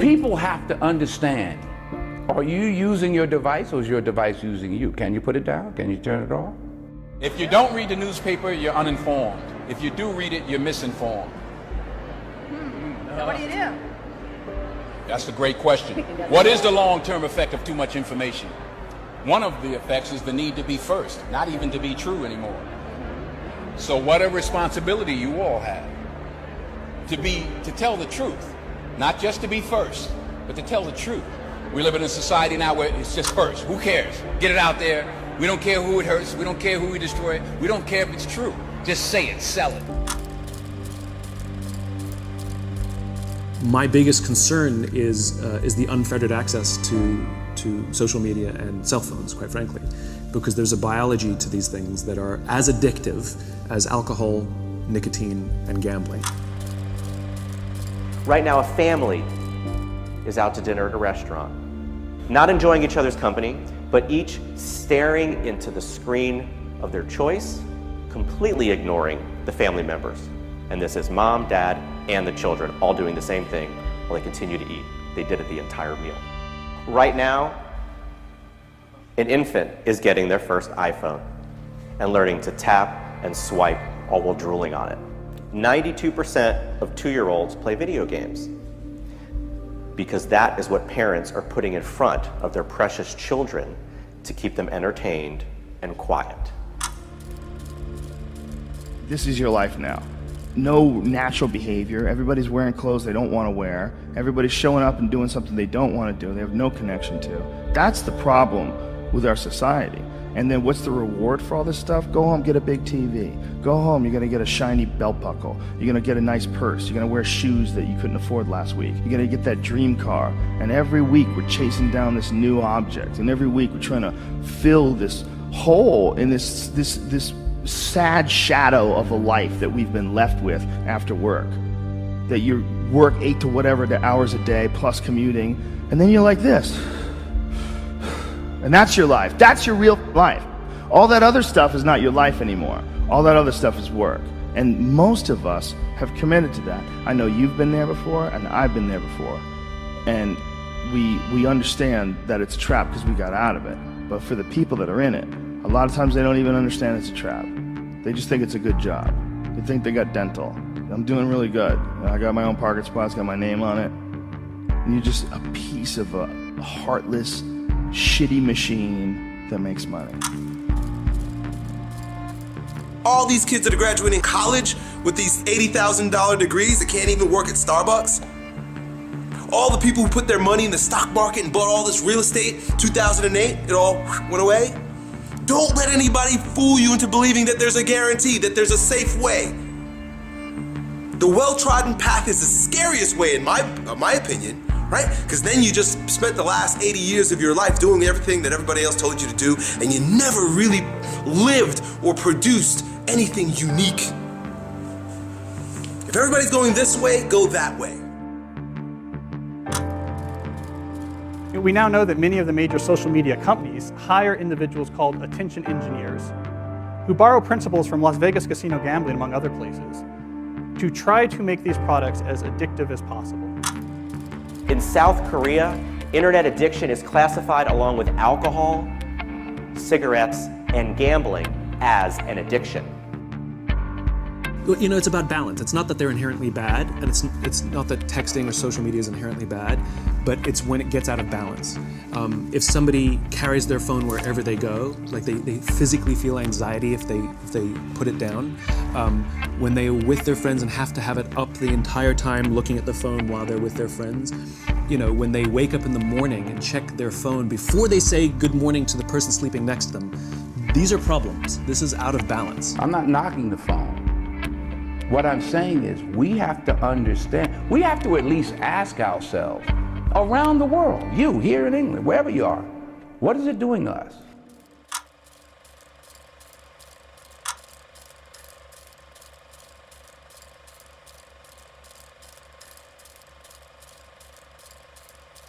People have to understand, are you using your device or is your device using you? Can you put it down? Can you turn it off? If you don't read the newspaper, you're uninformed. If you do read it, you're misinformed. So what do you do? That's a great question. What is the long-term effect of too much information? One of the effects is the need to be first, not even to be true anymore. So what a responsibility you all have to tell the truth, not just to be first, but to tell the truth. We live in a society now where it's just first. Who cares? Get it out there. We don't care who it hurts. We don't care who we destroy. We don't care if it's true. Just say it, sell it. My biggest concern is the unfettered access to social media and cell phones, quite frankly, because there's a biology to these things that are as addictive as alcohol, nicotine, and gambling. Right now, a family is out to dinner at a restaurant, not enjoying each other's company, but each staring into the screen of their choice, completely ignoring the family members. And this is mom, dad, and the children all doing the same thing while they continue to eat. They did it the entire meal. Right now, an infant is getting their first iPhone and learning to tap and swipe all while drooling on it. 92% of 2-year-olds play video games because that is what parents are putting in front of their precious children to keep them entertained and quiet. This is your life now. No natural behavior. Everybody's wearing clothes they don't want to wear. Everybody's showing up and doing something they don't want to do. They have no connection to. That's the problem with our society. And then what's the reward for all this stuff? Go home, get a big TV. Go home, you're gonna get a shiny belt buckle. You're gonna get a nice purse. You're gonna wear shoes that you couldn't afford last week. You're gonna get that dream car. And every week we're chasing down this new object. And every week we're trying to fill this hole in this sad shadow of a life that we've been left with after work. That you work 8 to whatever the hours a day plus commuting, and then you're like this. And that's your life. That's your real life. All that other stuff is not your life anymore. All that other stuff is work. And most of us have committed to that. I know you've been there before, and I've been there before. And we understand that it's a trap because we got out of it. But for the people that are in it, a lot of times they don't even understand it's a trap. They just think it's a good job. They think they got dental. I'm doing really good. I got my own parking spots, got my name on it. And you're just a piece of a heartless, shitty machine that makes money. All these kids that are graduating college with these $80,000 degrees that can't even work at Starbucks. All the people who put their money in the stock market and bought all this real estate, 2008, it all went away. Don't let anybody fool you into believing that there's a guarantee, that there's a safe way. The well-trodden path is the scariest way in my opinion, right? Because then you just spent the last 80 years of your life doing everything that everybody else told you to do, and you never really lived or produced anything unique. If everybody's going this way, go that way. We now know that many of the major social media companies hire individuals called attention engineers who borrow principles from Las Vegas casino gambling, among other places, to try to make these products as addictive as possible. In South Korea, internet addiction is classified along with alcohol, cigarettes, and gambling as an addiction. You know, it's about balance. It's not that they're inherently bad, and it's not that texting or social media is inherently bad, but it's when it gets out of balance. If somebody carries their phone wherever they go, like they physically feel anxiety if they put it down. When they're with their friends and have to have it up the entire time looking at the phone while they're with their friends. You know, when they wake up in the morning and check their phone before they say good morning to the person sleeping next to them. These are problems. This is out of balance. I'm not knocking the phone. What I'm saying is we have to understand, we have to at least ask ourselves, around the world, you here in England, wherever you are, what is it doing to us?